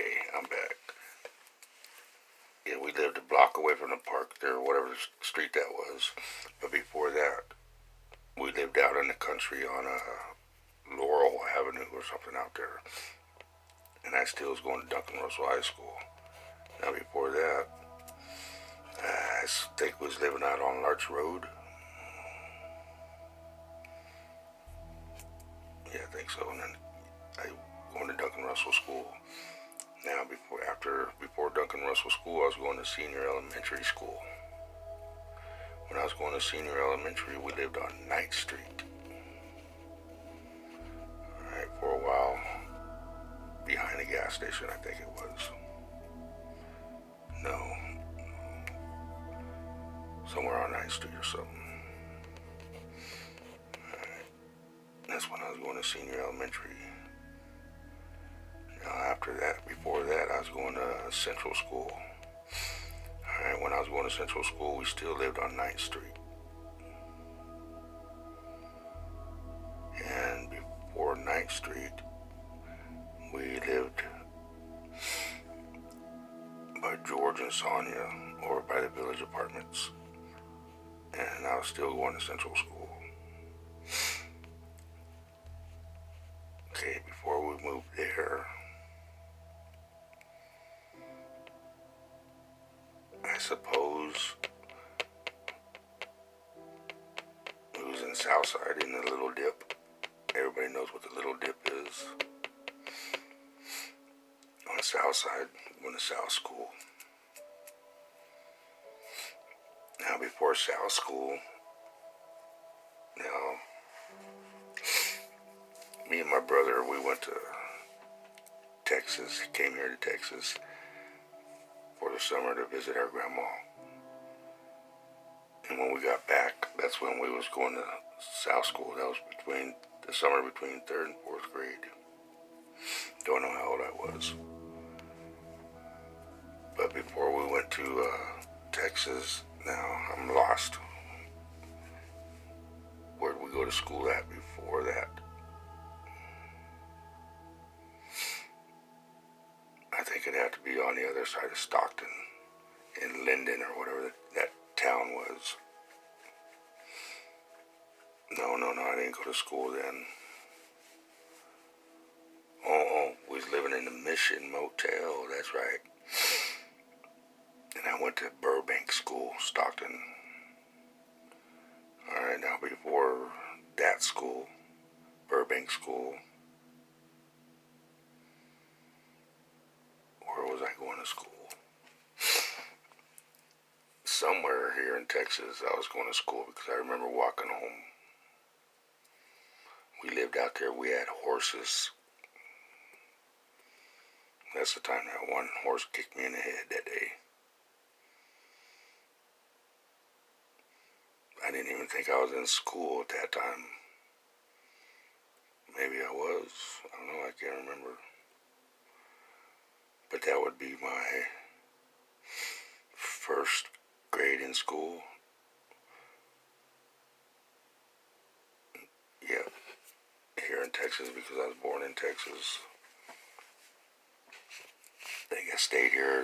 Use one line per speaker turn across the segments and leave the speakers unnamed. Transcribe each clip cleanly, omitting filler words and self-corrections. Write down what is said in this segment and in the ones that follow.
Okay, I'm back. Yeah, we lived a block away from the park there, whatever street that was. But before that, we lived out in the country on Laurel Avenue or something out there. And I still was going to Duncan Russell High School. Now before that, I think we was living out on Larch Road. Yeah, I think so. And then I going to Duncan Russell School. Now before Duncan Russell School, I was going to Senior Elementary School. When I was going to Senior Elementary, we lived on 9th Street. Alright, for a while, behind the gas station, I think it was. No, somewhere on 9th Street or something. Alright, that's when I was going to Senior Elementary. Now after that, before that, I was going to Central School. Alright, when I was going to Central School, we still lived on 9th Street. And before 9th Street, we lived by George and Sonia over by the Village Apartments. And I was still going to Central School. Okay, before we moved there, I suppose it was in Southside in the Little Dip. Everybody knows what the Little Dip is. On the South Side, going to South School. Now before South School, now me and my brother, we went to Texas, came here to Texas for the summer to visit our grandma. And when we got back, that's when we was going to South School. That was between the summer between 3rd and 4th grade. Don't know how old I was. But before we went to Texas, now I'm lost. Where did we go to school at before that? I think it'd have to be on the other side of Stockton, in Linden or whatever that town was. No, I didn't go to school then. Oh, we was living in the Mission Motel, that's right. And I went to Burbank School, Stockton. Alright, now before that school, Burbank School, where was I going to school? Somewhere here in Texas I was going to school because I remember walking home. We lived out there, we had horses. That's the time that one horse kicked me in the head that day. I didn't even think I was in school at that time. Maybe I was. I don't know, I can't remember. But that would be my first grade in school. Yeah, here in Texas because I was born in Texas. I think I stayed here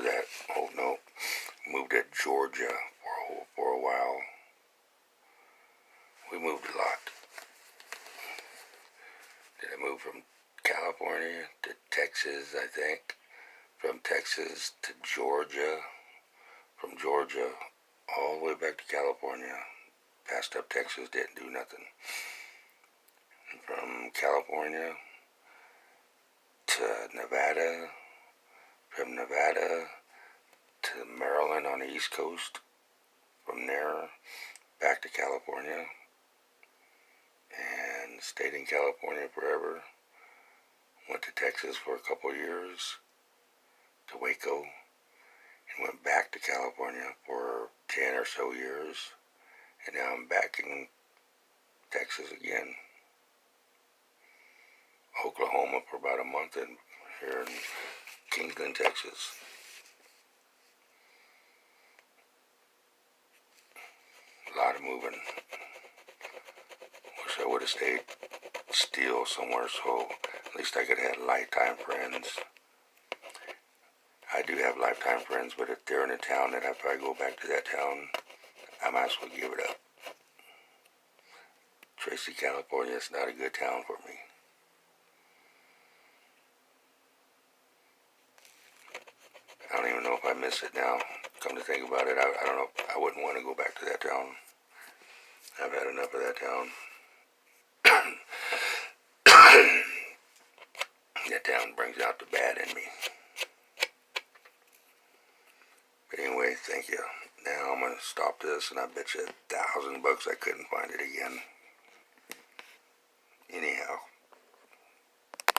moved to Georgia for a while. We moved a lot. Did I move from California to Texas, I think? From Texas to Georgia. From Georgia all the way back to California. Passed up Texas, didn't do nothing. From California to Nevada. From Nevada to Maryland on the East Coast. From there back to California. And stayed in California forever. Went to Texas for a couple years, to Waco, and went back to California for 10 or so years, and now I'm back in Texas again. Oklahoma for about a month, and here in Kingsland, Texas. A lot of moving. Wish I would have stayed still somewhere so at least I could have had lifetime friends. I do have lifetime friends, but if they're in a town that if I go back to that town, I might as well give it up. Tracy, California is not a good town for me. I don't even know if I miss it now. Come to think about it, I don't know. I wouldn't want to go back to that town. I've had enough of that town. That town brings out the bad in me. But anyway, thank you. Now I'm going to stop this, and I bet you $1,000 I couldn't find it again. Anyhow.